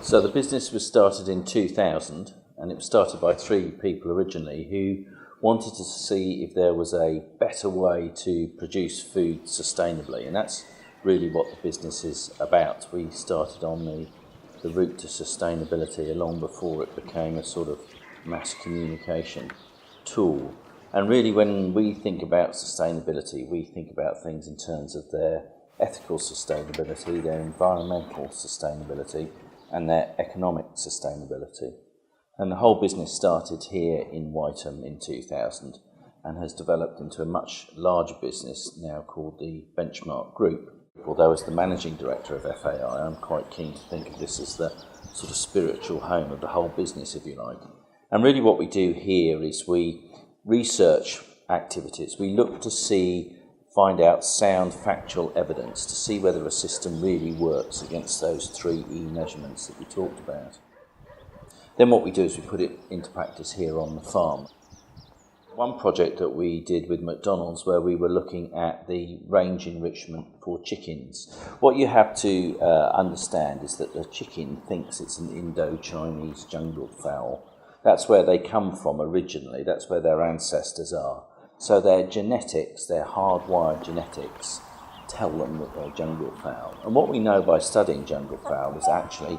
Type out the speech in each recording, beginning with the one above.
So the business was started in 2000, and it was started by three people originally who wanted to see if there was a better way to produce food sustainably, and that's really what the business is about. We started on the route to sustainability long before it became a sort of mass communication tool. And really, when we think about sustainability, we think about things in terms of their ethical sustainability, their environmental sustainability, and their economic sustainability. And the whole business started here in Whiteham in 2000 and has developed into a much larger business now called the Benchmark Group. Although as the managing director of FAI, I'm quite keen to think of this as the sort of spiritual home of the whole business, if you like. And really what we do here is we research activities. We look to find out sound factual evidence to see whether a system really works against those 3 E measurements that we talked about. Then what we do is we put it into practice here on the farm. One project that we did with McDonald's where we were looking at the range enrichment for chickens. What you have to understand is that the chicken thinks it's an Indo-Chinese jungle fowl. That's where they come from originally, that's where their ancestors are. So their genetics, their hardwired genetics, tell them that they're jungle fowl. And what we know by studying jungle fowl is actually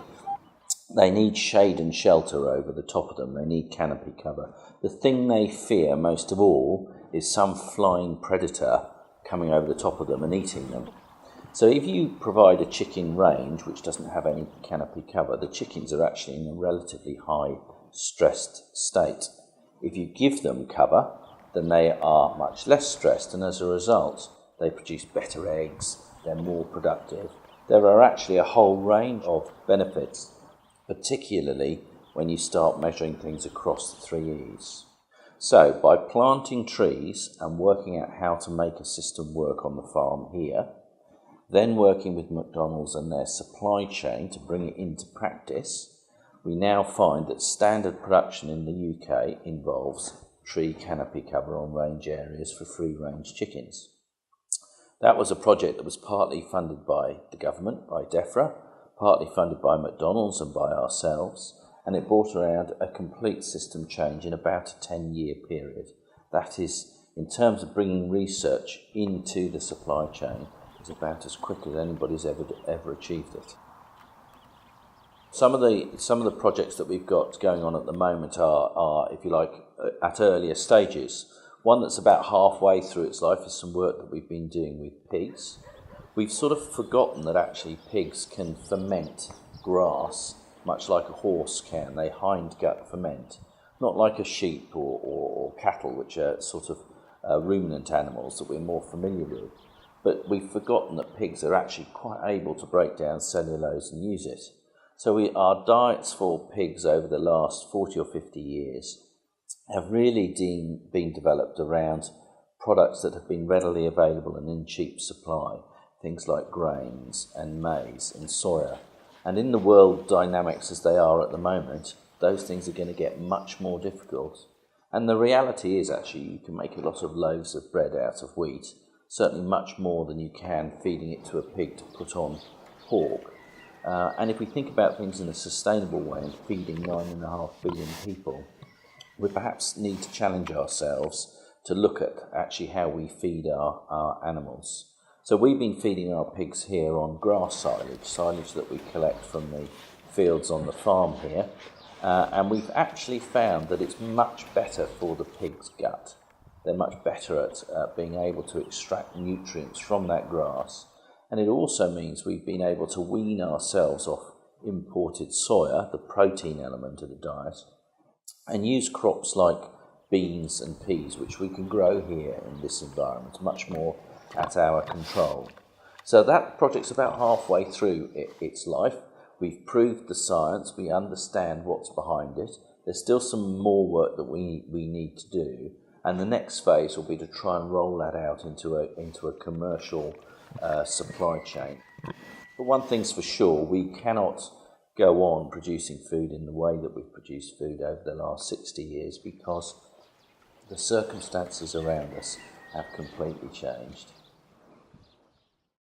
they need shade and shelter over the top of them. They need canopy cover. The thing they fear most of all is some flying predator coming over the top of them and eating them. So if you provide a chicken range which doesn't have any canopy cover, the chickens are actually in a relatively high stressed state. If you give them cover, then they are much less stressed, and as a result, they produce better eggs, they're more productive. There are actually a whole range of benefits, particularly when you start measuring things across the 3 E's. So, by planting trees and working out how to make a system work on the farm here, then working with McDonald's and their supply chain to bring it into practice, we now find that standard production in the UK involves tree canopy cover on range areas for free-range chickens. That was a project that was partly funded by the government, by DEFRA, partly funded by McDonald's and by ourselves, and it brought around a complete system change in about a 10-year period. That is, in terms of bringing research into the supply chain, is about as quick as anybody's ever achieved it. Some of the projects that we've got going on at the moment are, if you like, at earlier stages. One that's about halfway through its life is some work that we've been doing with pigs. We've sort of forgotten that actually pigs can ferment grass much like a horse can. They hindgut ferment, not like a sheep or cattle, which are sort of ruminant animals that we're more familiar with. But we've forgotten that pigs are actually quite able to break down cellulose and use it. So our diets for pigs over the last 40 or 50 years have really been developed around products that have been readily available and in cheap supply, things like grains and maize and soya. And in the world dynamics as they are at the moment, those things are going to get much more difficult. And the reality is actually you can make a lot of loaves of bread out of wheat, certainly much more than you can feeding it to a pig to put on pork. And if we think about things in a sustainable way and feeding 9.5 billion people, we perhaps need to challenge ourselves to look at actually how we feed our animals. So we've been feeding our pigs here on grass silage that we collect from the fields on the farm here, and we've actually found that it's much better for the pig's gut. They're much better at being able to extract nutrients from that grass. And it also means we've been able to wean ourselves off imported soya, the protein element of the diet, and use crops like beans and peas, which we can grow here in this environment, much more at our control. So that project's about halfway through its life. We've proved the science, we understand what's behind it. There's still some more work that we need to do, and the next phase will be to try and roll that out into a commercial supply chain. But one thing's for sure, we cannot go on producing food in the way that we've produced food over the last 60 years because the circumstances around us have completely changed.